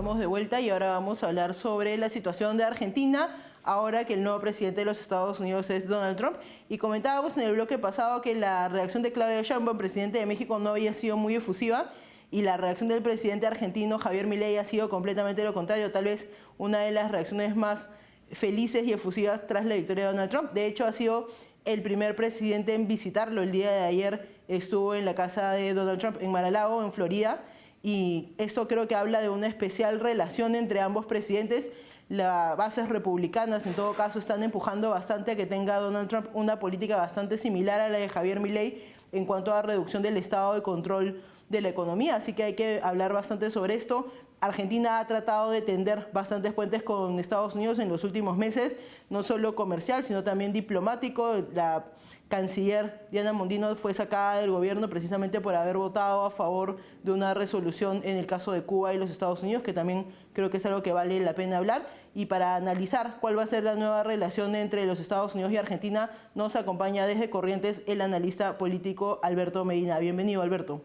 Estamos de vuelta y ahora vamos a hablar sobre la situación de Argentina, ahora que el nuevo presidente de los Estados Unidos es Donald Trump. Y comentábamos en el bloque pasado que la reacción de Claudia Sheinbaum, presidente de México, no había sido muy efusiva, y la reacción del presidente argentino, Javier Milei, ha sido completamente lo contrario, tal vez una de las reacciones más felices y efusivas tras la victoria de Donald Trump. De hecho, ha sido el primer presidente en visitarlo. El día de ayer estuvo en la casa de Donald Trump en Mar-a-Lago, en Florida, y esto creo que habla de una especial relación entre ambos presidentes. Las bases republicanas, en todo caso, están empujando bastante a que tenga Donald Trump una política bastante similar a la de Javier Milei en cuanto a reducción del estado de control de la economía, así que hay que hablar bastante sobre esto. Argentina ha tratado de tender bastantes puentes con Estados Unidos en los últimos meses, no solo comercial, sino también diplomático. La canciller Diana Mondino fue sacada del gobierno precisamente por haber votado a favor de una resolución en el caso de Cuba y los Estados Unidos, que también creo que es algo que vale la pena hablar. Y para analizar cuál va a ser la nueva relación entre los Estados Unidos y Argentina, nos acompaña desde Corrientes el analista político Alberto Medina. Bienvenido, Alberto.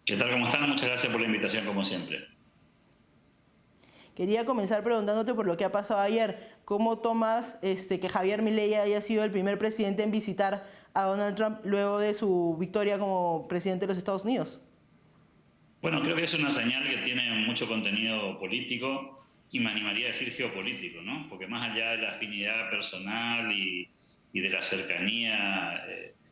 ¿Qué tal? ¿Cómo están? Muchas gracias por la invitación, como siempre. Quería comenzar preguntándote por lo que ha pasado ayer. ¿Cómo tomas que Javier Milei haya sido el primer presidente en visitar a Donald Trump luego de su victoria como presidente de los Estados Unidos? Bueno, creo que es una señal que tiene mucho contenido político y me animaría a decir geopolítico, ¿no? Porque más allá de la afinidad personal y de la cercanía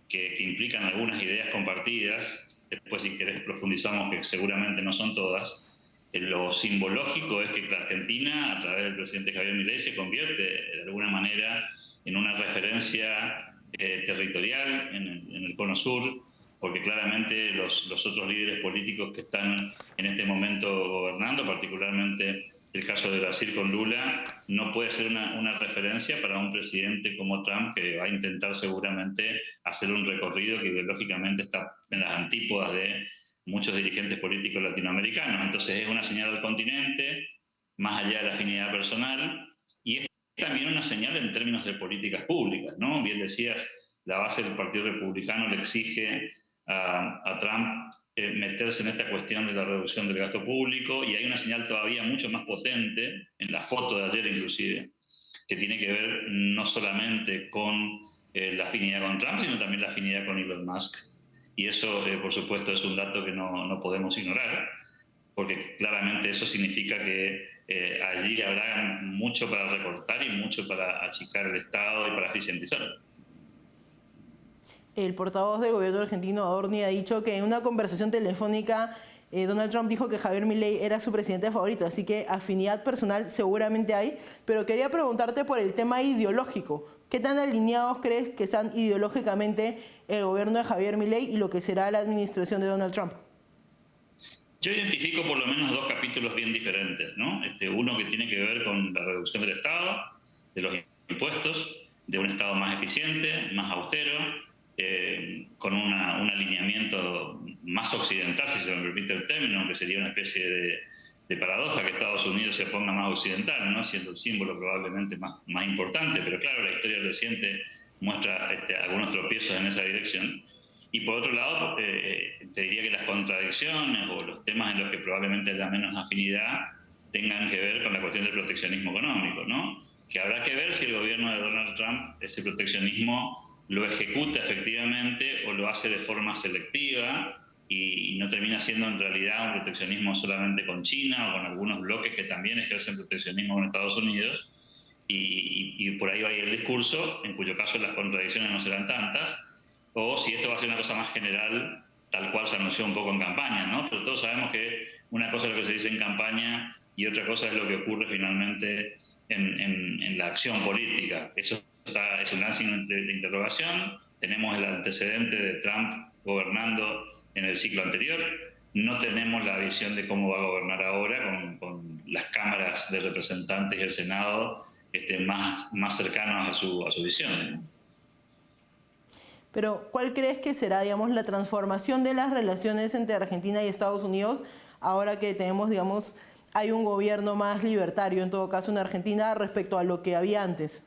que implican algunas ideas compartidas, después si querés profundizamos que seguramente no son todas, lo simbológico es que la Argentina, a través del presidente Javier Milei, se convierte de alguna manera en una referencia territorial en el Cono Sur, porque claramente los otros líderes políticos que están en este momento gobernando, particularmente el caso de Brasil con Lula, no puede ser una referencia para un presidente como Trump, que va a intentar seguramente hacer un recorrido que ideológicamente está en las antípodas de muchos dirigentes políticos latinoamericanos. Entonces es una señal al continente, más allá de la afinidad personal, y es también una señal en términos de políticas públicas, ¿no? Bien decías, la base del Partido Republicano le exige a Trump meterse en esta cuestión de la reducción del gasto público, y hay una señal todavía mucho más potente, en la foto de ayer inclusive, que tiene que ver no solamente con la afinidad con Trump, sino también la afinidad con Elon Musk. Y eso, por supuesto, es un dato que no podemos ignorar, porque claramente eso significa que allí habrá mucho para recortar y mucho para achicar el Estado y para eficientizarlo. El portavoz del gobierno argentino, Adorni, ha dicho que en una conversación telefónica Donald Trump dijo que Javier Milei era su presidente favorito, así que afinidad personal seguramente hay, pero quería preguntarte por el tema ideológico. ¿Qué tan alineados crees que están ideológicamente el gobierno de Javier Milei y lo que será la administración de Donald Trump? Yo identifico por lo menos dos capítulos bien diferentes, ¿no? Uno que tiene que ver con la reducción del Estado, de los impuestos, de un Estado más eficiente, más austero, con un alineamiento más occidental, si se me permite el término, que sería una especie de paradoja que Estados Unidos se ponga más occidental, ¿no? Siendo el símbolo probablemente más importante, pero claro, la historia reciente muestra algunos tropiezos en esa dirección. Y por otro lado, te diría que las contradicciones o los temas en los que probablemente haya menos afinidad tengan que ver con la cuestión del proteccionismo económico, ¿no? Que habrá que ver si el gobierno de Donald Trump ese proteccionismo lo ejecuta efectivamente o lo hace de forma selectiva y no termina siendo en realidad un proteccionismo solamente con China o con algunos bloques que también ejercen proteccionismo con Estados Unidos, y por ahí va a ir el discurso, en cuyo caso las contradicciones no serán tantas, o si esto va a ser una cosa más general, tal cual se anunció un poco en campaña, ¿no? Pero todos sabemos que una cosa es lo que se dice en campaña y otra cosa es lo que ocurre finalmente en la acción política. Eso es un gran signo de interrogación. Tenemos el antecedente de Trump gobernando en el ciclo anterior. No tenemos la visión de cómo va a gobernar ahora con las cámaras de representantes y el Senado más cercanos a su visión, ¿no? Pero, ¿cuál crees que será, digamos, la transformación de las relaciones entre Argentina y Estados Unidos ahora que tenemos, digamos, hay un gobierno más libertario, en todo caso, en Argentina respecto a lo que había antes?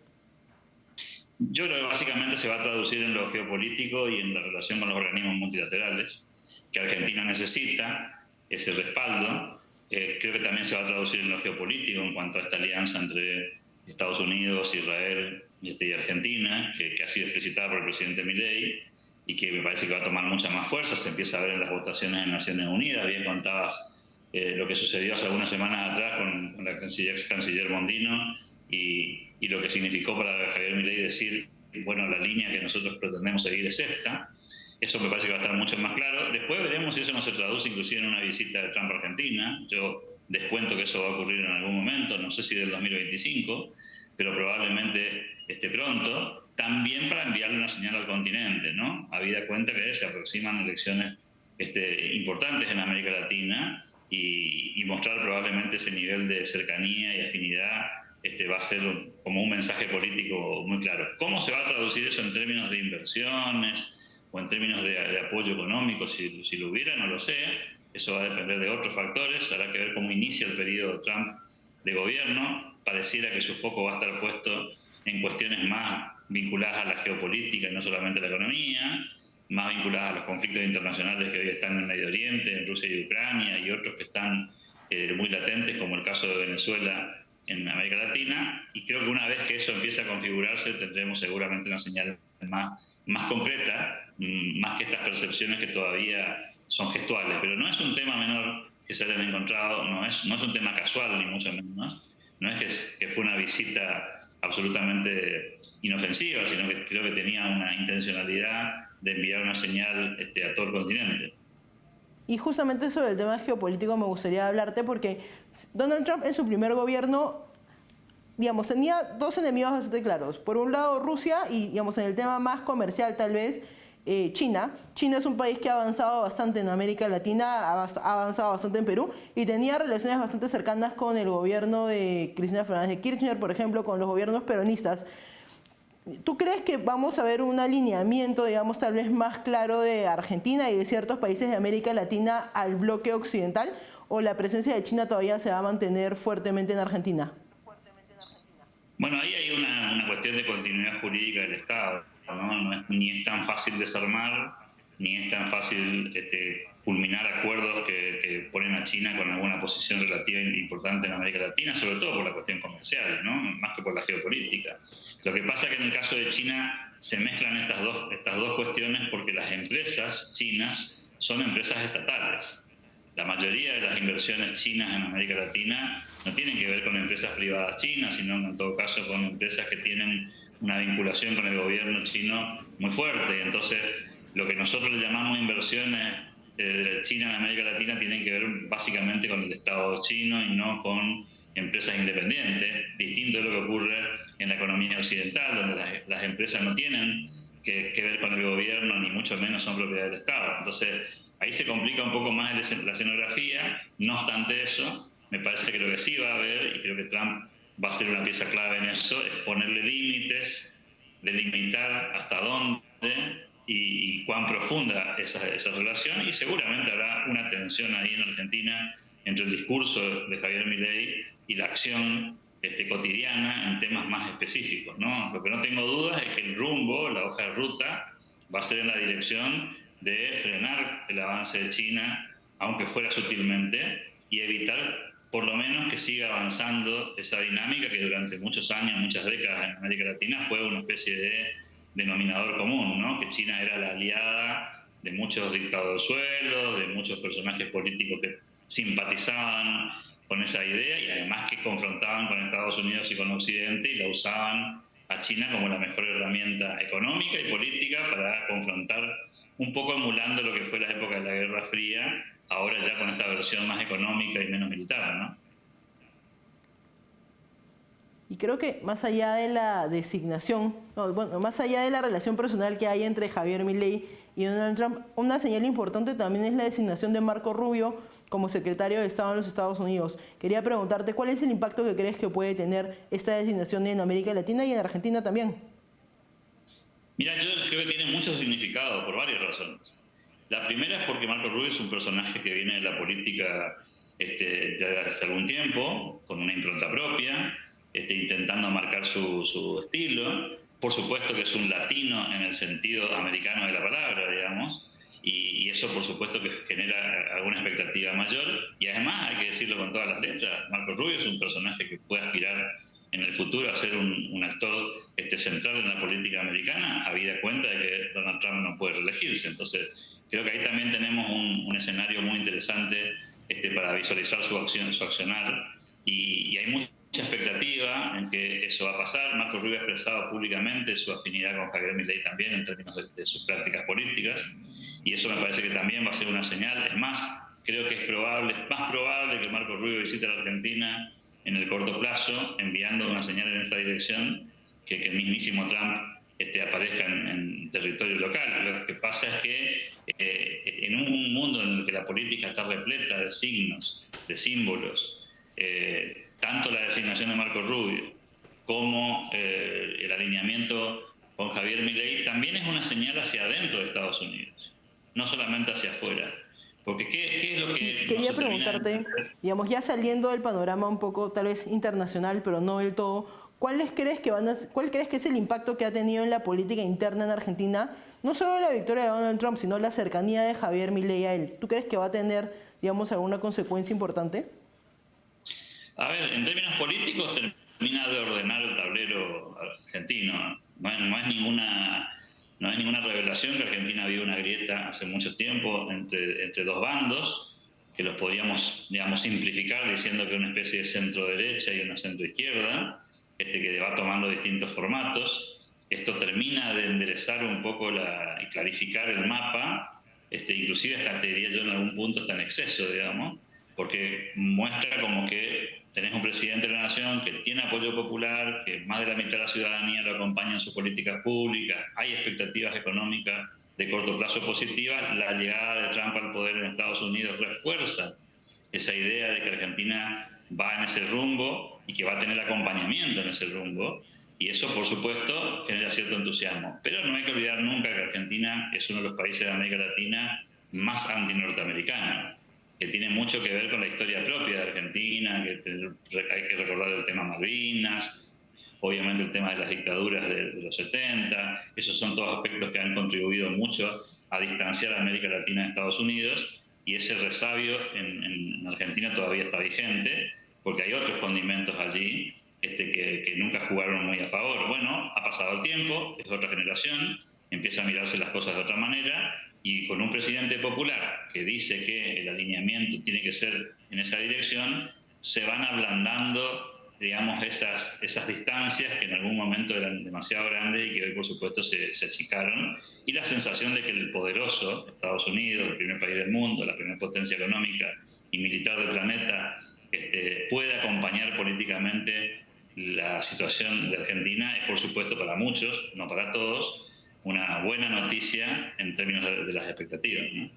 Yo creo que básicamente se va a traducir en lo geopolítico y en la relación con los organismos multilaterales, que Argentina necesita ese respaldo Creo que también se va a traducir en lo geopolítico en cuanto a esta alianza entre Estados Unidos, Israel y Argentina, que ha sido explicitada por el presidente Milei y que me parece que va a tomar mucha más fuerza. Se empieza a ver en las votaciones en Naciones Unidas. Bien contabas lo que sucedió hace algunas semanas atrás con la ex canciller Mondino y lo que significó para Javier Milei decir, bueno, la línea que nosotros pretendemos seguir es esta. Eso me parece que va a estar mucho más claro. Después veremos si eso no se traduce inclusive en una visita de Trump a Argentina. Yo descuento que eso va a ocurrir en algún momento, no sé si del 2025, pero probablemente pronto, también para enviarle una señal al continente, ¿no? Habida cuenta que se aproximan elecciones importantes en América Latina y mostrar probablemente ese nivel de cercanía y afinidad va a ser como un mensaje político muy claro. ¿Cómo se va a traducir eso en términos de inversiones o en términos de apoyo económico, si lo hubiera? No lo sé. Eso va a depender de otros factores. Habrá que ver cómo inicia el periodo Trump de gobierno. Pareciera que su foco va a estar puesto en cuestiones más vinculadas a la geopolítica y no solamente a la economía, más vinculadas a los conflictos internacionales que hoy están en Medio Oriente, en Rusia y Ucrania, y otros que están muy latentes, como el caso de Venezuela en América Latina. Y creo que una vez que eso empiece a configurarse, tendremos seguramente una señal más concreta, más que estas percepciones que todavía son gestuales. Pero no es un tema menor que se hayan encontrado, no es un tema casual, ni mucho menos. No es que fue una visita absolutamente inofensiva, sino que creo que tenía una intencionalidad de enviar una señal a todo el continente. Y justamente sobre el tema geopolítico me gustaría hablarte porque Donald Trump en su primer gobierno, digamos, tenía dos enemigos bastante claros. Por un lado Rusia y, digamos, en el tema más comercial tal vez, China. China es un país que ha avanzado bastante en América Latina, ha avanzado bastante en Perú y tenía relaciones bastante cercanas con el gobierno de Cristina Fernández de Kirchner, por ejemplo, con los gobiernos peronistas. ¿Tú crees que vamos a ver un alineamiento, digamos, tal vez más claro de Argentina y de ciertos países de América Latina al bloque occidental? ¿O la presencia de China todavía se va a mantener fuertemente en Argentina? Bueno, ahí hay una cuestión de continuidad jurídica del Estado, ¿no? Ni es tan fácil desarmar, ni es tan fácil culminar acuerdos que ponen a China con alguna posición relativa importante en América Latina, sobre todo por la cuestión comercial, ¿no? Más que por la geopolítica. Lo que pasa es que en el caso de China se mezclan estas dos cuestiones porque las empresas chinas son empresas estatales. La mayoría de las inversiones chinas en América Latina no tienen que ver con empresas privadas chinas, sino en todo caso con empresas que tienen una vinculación con el gobierno chino muy fuerte. Entonces, lo que nosotros le llamamos inversiones de China en América Latina tienen que ver básicamente con el Estado chino y no con empresas independientes, distinto de lo que ocurre en la economía occidental, donde las empresas no tienen que ver con el gobierno, ni mucho menos son propiedad del Estado. Entonces, ahí se complica un poco más la escenografía. No obstante eso, me parece que lo que sí va a haber, y creo que Trump va a ser una pieza clave en eso, es ponerle límites, delimitar hasta dónde y cuán profunda esa relación, y seguramente habrá una tensión ahí en Argentina entre el discurso de Javier Milei y la acción cotidiana en temas más específicos, ¿no? Lo que no tengo dudas es que el rumbo, la hoja de ruta, va a ser en la dirección de frenar el avance de China, aunque fuera sutilmente, y evitar por lo menos que siga avanzando esa dinámica que durante muchos años, muchas décadas en América Latina fue una especie de denominador común, ¿no? Que China era la aliada de muchos dictadores del suelo, de muchos personajes políticos que simpatizaban con esa idea y además que confrontaban con Estados Unidos y con Occidente y la usaban a China como la mejor herramienta económica y política para confrontar, un poco emulando lo que fue la época de la Guerra Fría, ahora ya con esta versión más económica y menos militar, ¿no? Y creo que más allá de la designación, más allá de la relación personal que hay entre Javier Milei y Donald Trump, una señal importante también es la designación de Marco Rubio como secretario de Estado en los Estados Unidos. Quería preguntarte, ¿cuál es el impacto que crees que puede tener esta designación en América Latina y en Argentina también? Mira, yo creo que tiene mucho significado por varias razones. La primera es porque Marco Rubio es un personaje que viene de la política desde hace algún tiempo, con una impronta propia, intentando marcar su estilo. Por supuesto que es un latino en el sentido americano de la palabra, digamos, y es eso por supuesto que genera alguna expectativa mayor, y además hay que decirlo con todas las letras, Marco Rubio es un personaje que puede aspirar en el futuro a ser un actor central en la política americana, habida cuenta de que Donald Trump no puede reelegirse. Entonces creo que ahí también tenemos un escenario muy interesante para visualizar su accionar, y hay mucha expectativa en que eso va a pasar. Marco Rubio ha expresado públicamente su afinidad con Javier Milei también en términos de sus prácticas políticas, y eso me parece que también va a ser una señal. Es más, creo que es más probable que Marco Rubio visite la Argentina en el corto plazo, enviando una señal en esta dirección, que el mismísimo Trump aparezca en territorio local. Lo que pasa es que en un mundo en el que la política está repleta de signos, de símbolos, tanto la designación de Marco Rubio como el alineamiento con Javier Milei también es una señal hacia adentro de Estados Unidos, no solamente hacia afuera. Porque ¿qué es lo que quería preguntarte, digamos, ya saliendo del panorama un poco tal vez internacional, pero no del todo, ¿cuál crees que es el impacto que ha tenido en la política interna en Argentina, no solo la victoria de Donald Trump, sino la cercanía de Javier Milei a él? ¿Tú crees que va a tener, digamos, alguna consecuencia importante? A ver, en términos políticos termina de ordenar el tablero argentino. No es ninguna revelación que Argentina vive una grieta hace mucho tiempo entre dos bandos, que los podríamos, digamos, simplificar diciendo que es una especie de centro-derecha y una centro-izquierda, que va tomando distintos formatos. Esto termina de enderezar un poco y clarificar el mapa, inclusive hasta, te diría yo, en algún punto está en exceso, digamos, porque muestra como que tenés un presidente de la nación que tiene apoyo popular, que más de la mitad de la ciudadanía lo acompaña en sus políticas públicas, hay expectativas económicas de corto plazo positivas. La llegada de Trump al poder en Estados Unidos refuerza esa idea de que Argentina va en ese rumbo y que va a tener acompañamiento en ese rumbo, y eso por supuesto genera cierto entusiasmo. Pero no hay que olvidar nunca que Argentina es uno de los países de América Latina más anti-norteamericanos, que tiene mucho que ver con la historia propia de Argentina, que hay que recordar el tema Malvinas, obviamente el tema de las dictaduras de los 70, esos son todos aspectos que han contribuido mucho a distanciar a América Latina de Estados Unidos, y ese resabio en Argentina todavía está vigente, porque hay otros condimentos allí que nunca jugaron muy a favor. Bueno, ha pasado el tiempo, es otra generación, empieza a mirarse las cosas de otra manera, y con un presidente popular que dice que el alineamiento tiene que ser en esa dirección, se van ablandando, digamos, esas distancias que en algún momento eran demasiado grandes y que hoy, por supuesto, se achicaron. Y la sensación de que el poderoso Estados Unidos, el primer país del mundo, la primera potencia económica y militar del planeta, puede acompañar políticamente la situación de Argentina, es, por supuesto, para muchos, no para todos, una buena noticia en términos de las expectativas, ¿no?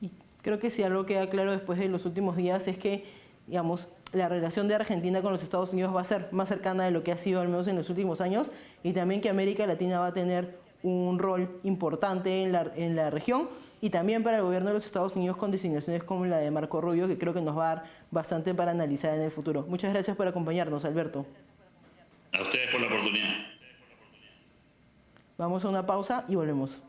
Y creo que si algo queda claro después de los últimos días es que, digamos, la relación de Argentina con los Estados Unidos va a ser más cercana de lo que ha sido al menos en los últimos años, y también que América Latina va a tener un rol importante en la región, y también para el gobierno de los Estados Unidos con designaciones como la de Marco Rubio, que creo que nos va a dar bastante para analizar en el futuro. Muchas gracias por acompañarnos, Alberto. A ustedes por la oportunidad. Vamos a una pausa y volvemos.